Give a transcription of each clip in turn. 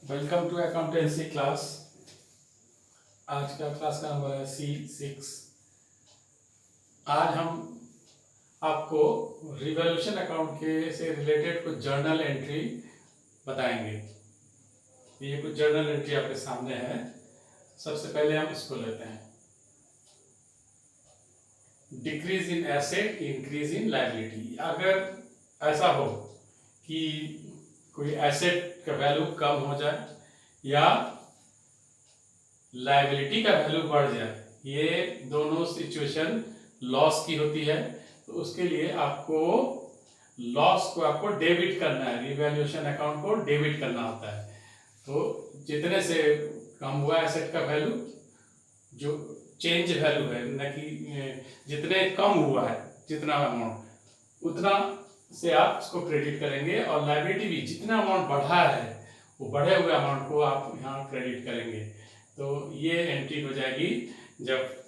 Welcome to accountancy class. आज का class का नंबर है C6। आज हम आपको रिवॉल्यूशन अकाउंट के से रिलेटेड कुछ जर्नल एंट्री बताएंगे। ये कुछ जर्नल एंट्री आपके सामने है। सबसे पहले हम इसको लेते हैं। Decrease in asset, increase in liability. अगर ऐसा हो कि कोई एसेट का वैल्यू कम हो जाए या लायबिलिटी का वैल्यू बढ़ जाए, ये दोनों सिचुएशन लॉस की होती है। तो उसके लिए आपको लॉस को आपको डेबिट करना है, रिवैल्यूएशन अकाउंट को डेबिट करना होता है। तो जितने से कम हुआ एसेट का वैल्यू, जो चेंज वैल्यू है न कि जितने कम हुआ है जितना अमाउंट, उतना से आप इसको क्रेडिट करेंगे। और लायबिलिटी भी जितना अमाउंट बढ़ा है वो बढ़े हुए अमाउंट को आप यहाँ क्रेडिट करेंगे। तो ये एंट्री हो जाएगी जब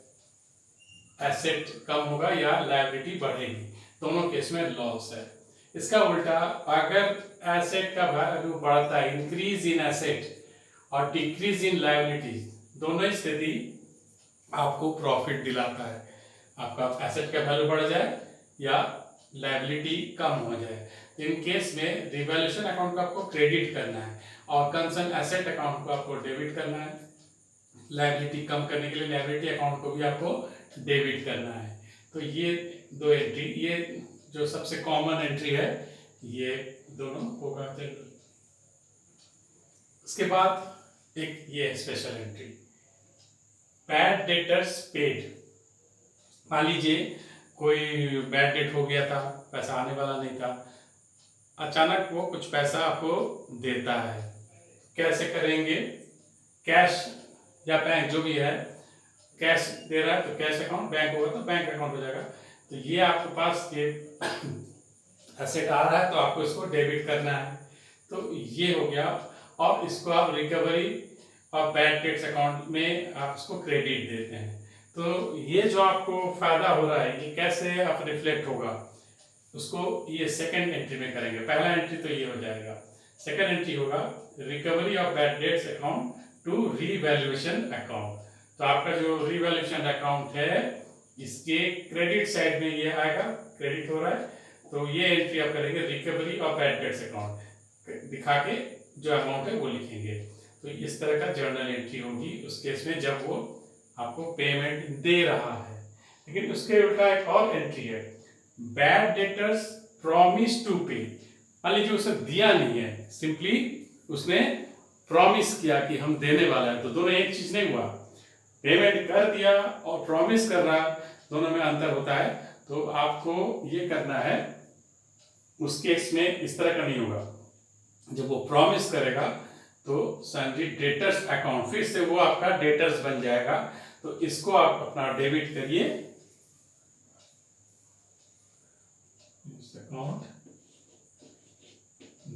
एसेट कम होगा या लायबिलिटी बढ़ेगी। दोनों केस में लॉस है। इसका उल्टा, अगर एसेट का वैल्यू बढ़ता है, इंक्रीज इन एसेट और डिक्रीज इन लायबिलिटी, दोनों स्थिति आपको प्रॉफिट दिलाता है। आपका एसेट का वैल्यू बढ़ जाए या लायबिलिटी कम हो जाए, इन केस में रिवैल्यूएशन अकाउंट को आपको क्रेडिट करना है और कंसर्न एसेट अकाउंट को आपको डेबिट करना है। लायबिलिटी कम करने के लिए लायबिलिटी अकाउंट को भी आपको डेबिट करना है। तो ये दो एंट्री, ये जो सबसे कॉमन एंट्री है, ये दोनों होगा। उसके बाद एक ये special entry, bad debtors paid. मान लीजिए कोई बैड डेट हो गया था, पैसा आने वाला नहीं था, अचानक वो कुछ पैसा आपको देता है। कैसे करेंगे? कैश या बैंक, जो भी है, कैश दे रहा है तो कैश अकाउंट, बैंक होगा तो बैंक अकाउंट हो जाएगा। तो ये आपके पास ये एसेट आ रहा है तो आपको इसको डेबिट करना है। तो ये हो गया। और इसको आप रिकवरी और बैड डेट्स अकाउंट में आप इसको क्रेडिट देते हैं। तो ये जो आपको फायदा हो रहा है, ये कैसे आप रिफ्लेक्ट होगा उसको ये सेकंड एंट्री में करेंगे। पहला एंट्री तो ये हो जाएगा। सेकंड एंट्री होगा recovery of bad debts account to revaluation account. तो आपका जो रिवैल्यूएशन अकाउंट है, इसके क्रेडिट साइड में ये आएगा, क्रेडिट हो रहा है। तो ये एंट्री आप करेंगे recovery of bad debts account दिखा के जो अमाउंट है वो लिखेंगे। तो इस तरह का जर्नल एंट्री होगी उस केस में जब वो आपको पेमेंट दे रहा है। लेकिन उसके उल्टा एक और एंट्री है, बैड डेटर्स प्रॉमिस टू पे। मान लीजिए उसे दिया नहीं है, सिंपली उसने प्रॉमिस किया कि हम देने वाला है। तो दोनों एक चीज नहीं हुआ, पेमेंट कर दिया और प्रॉमिस कर रहा, दोनों में अंतर होता है। तो आपको ये करना है, उस केस में इस तरह का नहीं होगा। जब वो प्रॉमिस करेगा तो सैलरी डेटर्स अकाउंट, फिर से वो आपका डेटर्स बन जाएगा। तो इसको आप अपना डेबिट करिए, अकाउंट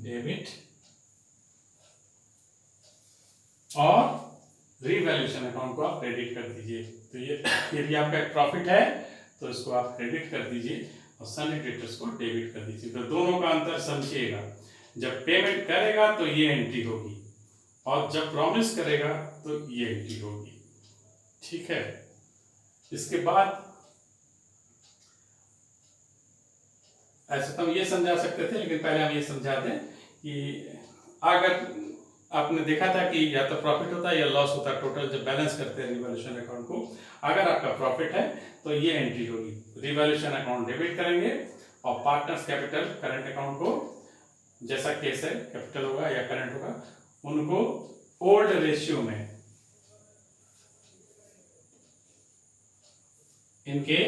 डेबिट, और रिवैल्यूएशन अकाउंट को आप क्रेडिट कर दीजिए। तो ये भी आपका प्रॉफिट है तो इसको आप क्रेडिट कर दीजिए और सैलरी डेटर्स को डेबिट कर दीजिए। तो दोनों का अंतर समझिएगा। जब पेमेंट करेगा तो ये एंट्री होगी और जब प्रॉमिस करेगा तो ये एंट्री होगी। ठीक है। इसके बाद ऐसे तो हम ये समझा सकते थे, लेकिन पहले हम ये समझा दें कि अगर आपने देखा था कि या तो प्रॉफिट होता है या लॉस होता है, टोटल जब बैलेंस करते हैं रिवैल्यूएशन अकाउंट को, अगर आपका प्रॉफिट है तो ये एंट्री होगी, रिवैल्यूएशन अकाउंट डेबिट करेंगे और पार्टनर्स कैपिटल करंट अकाउंट को, जैसा केस है कैपिटल होगा या करंट होगा, उनको ओल्ड रेशियो में, इनके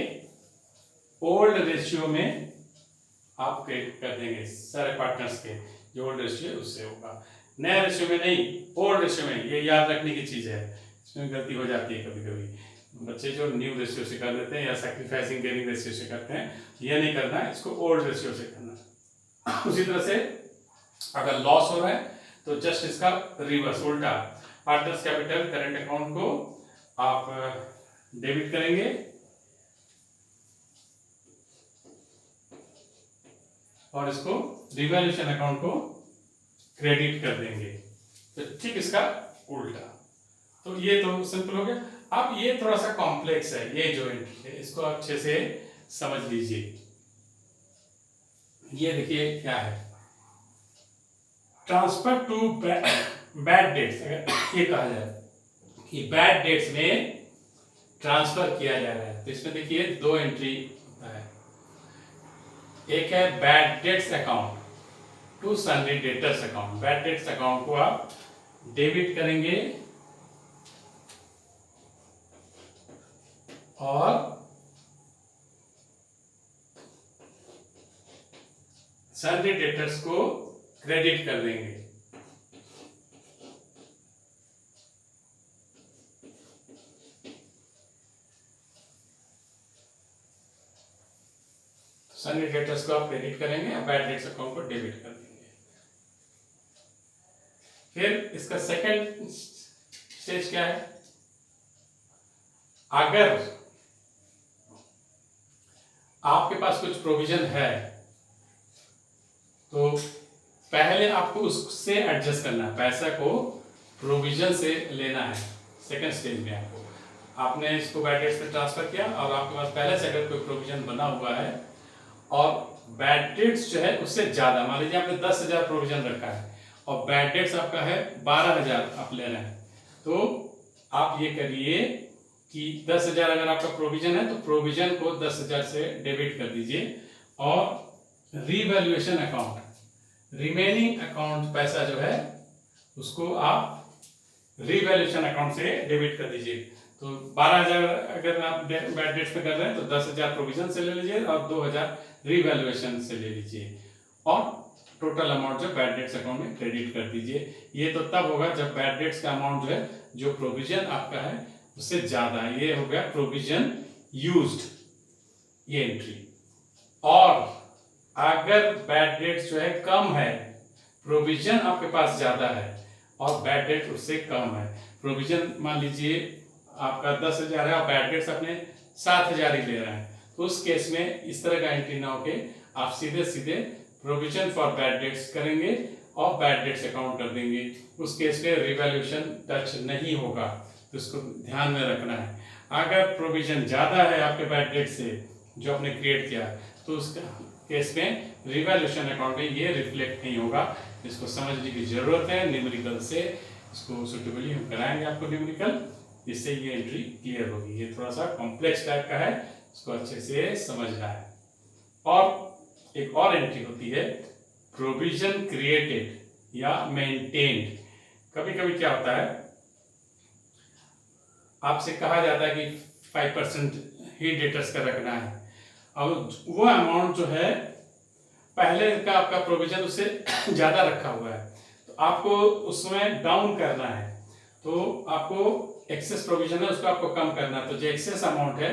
ओल्ड रेशियो में आप क्रेडिट कर देंगे सारे पार्टनर्स के। जो ओल्ड रेशियो है उससे होगा, नया रेशियो में नहीं, ओल्ड रेशियो में। ये याद रखने की चीज है, इसमें गलती हो जाती है कभी कभी। बच्चे जो न्यू रेशियो से कर देते हैं या सैक्रिफाइसिंग गेनिंग रेशियो से करते हैं, ये नहीं करना है, इसको ओल्ड रेशियो से करना है। उसी तरह से अगर लॉस हो रहा है तो जस्ट इसका रिवर्स, उल्टा, पार्टनर्स कैपिटल करंट अकाउंट को आप डेबिट करेंगे और इसको रिवैल्यूएशन अकाउंट को क्रेडिट कर देंगे। तो ठीक इसका उल्टा। तो ये तो सिंपल हो गया। अब ये थोड़ा सा कॉम्प्लेक्स है, ये जो एंट्री है इसको अच्छे से समझ लीजिए। ये देखिए क्या है, ट्रांसफर टू बैड डेट्स। अगर ये कहा जाए कि बैड डेट्स में ट्रांसफर किया जा रहा है, तो इसमें देखिए दो एंट्री होता है। एक है bad debts account to sundry debtors account. Bad debts account को आप डेबिट करेंगे और सन्ड्री डेटर्स को क्रेडिट कर देंगे। सन्ड्री डेटर्स को आप क्रेडिट करेंगे और बैड डेट्स अकाउंट को डेबिट कर देंगे। फिर इसका सेकंड स्टेज क्या है, अगर आपके पास कुछ प्रोविजन है तो पहले आपको उससे एडजस्ट करना है, पैसा को प्रोविजन से लेना है। सेकंड स्टेज में आपने इसको बैड डेट्स पे ट्रांसफर किया और आपके पास पहले से अगर कोई प्रोविजन बना हुआ है और बैड डेट्स जो है उससे ज्यादा, मान लीजिए आपने 10,000 प्रोविजन रखा है और बैड डेट्स आपका है 12,000 आप ले रहे हैं, तो आप ये करिए कि 10,000 अगर आपका प्रोविजन है तो प्रोविजन को 10,000 से डेबिट कर दीजिए और रीवैल्यूएशन अकाउंट, रिमेनिंग अकाउंट पैसा जो है उसको आप रीवैल्यूएशन अकाउंट से डेबिट कर दीजिए। तो 12,000 अगर आप बैड डेट्स में कर रहे हैं तो 10,000 प्रोविजन से ले लीजिए और 2,000 रीवैल्यूएशन से ले लीजिए और टोटल अमाउंट जो बैड डेट्स अकाउंट में क्रेडिट कर दीजिए। ये तो तब होगा जब बैड डेट्स का अमाउंट जो है, जो प्रोविजन आपका है उससे ज्यादा है। ये हो गया प्रोविजन यूज्ड, ये एंट्री। और अगर बैड डेट्स जो है कम है, प्रोविजन आपके पास ज्यादा है और बैड डेट उससे कम है, प्रोविजन मान लीजिए आपका 10,000 है और बैड डेट्स अपने 7,000 ही ले रहे हैं, तो उस केस में इस तरह का एंट्री ना होके आप सीधे सीधे प्रोविजन फॉर बैड डेट्स करेंगे और बैड डेट्स अकाउंट कर देंगे। उस केस में रिवैल्यूएशन टच नहीं होगा, तो इसको ध्यान में रखना है। अगर प्रोविजन ज्यादा है आपके बैड डेट से जो आपने क्रिएट किया तो उसका केस में रिवैल्यूएशन अकाउंट में ये रिफ्लेक्ट नहीं होगा। इसको समझने की जरूरत है, न्यूमेरिकल से इसको सुटेबली हम कराएंगे आपको न्यूमेरिकल, जिससे ये एंट्री क्लियर होगी। ये थोड़ा सा कॉम्प्लेक्स टाइप का है, इसको अच्छे से समझना है। और एक और एंट्री होती है प्रोविजन क्रिएटेड या मेंटेन्ड। कभी कभी क्या होता है, आपसे कहा जाता है कि 5% ही डेटर्स का रखना है और वो अमाउंट जो है पहले का आपका प्रोविजन उससे ज्यादा रखा हुआ है, तो आपको उसमें डाउन करना है। तो आपको एक्सेस प्रोविजन है उसको आपको कम करना है, तो जो एक्सेस अमाउंट है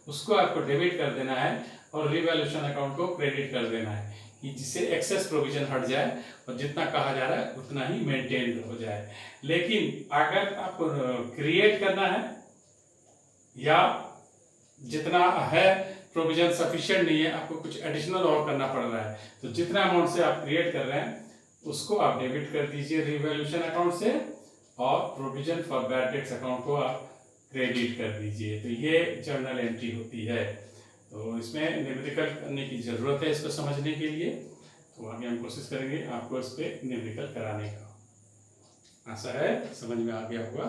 उसको आपको डेबिट कर देना है और रिवैल्यूएशन अकाउंट को क्रेडिट कर देना है, कि जिससे एक्सेस प्रोविजन हट जाए और जितना कहा जा रहा है उतना ही मेंटेन हो जाए। लेकिन अगर आपको क्रिएट करना है या जितना है प्रोविजन सफिशिएंट नहीं है, आपको कुछ एडिशनल और करना पड़ रहा है, तो जितना अमाउंट से आप क्रिएट कर रहे हैं उसको आप डेबिट कर दीजिए रिवैल्यूएशन अकाउंट से और provision for bad debts account को आप क्रेडिट कर दीजिए। तो ये जर्नल एंट्री होती है। तो इसमें न्यूमेरिकल करने की जरूरत है इसको समझने के लिए, तो आगे हम कोशिश करेंगे आपको इस पर न्यूमेरिकल कराने का। आशा है समझ में आ गया होगा।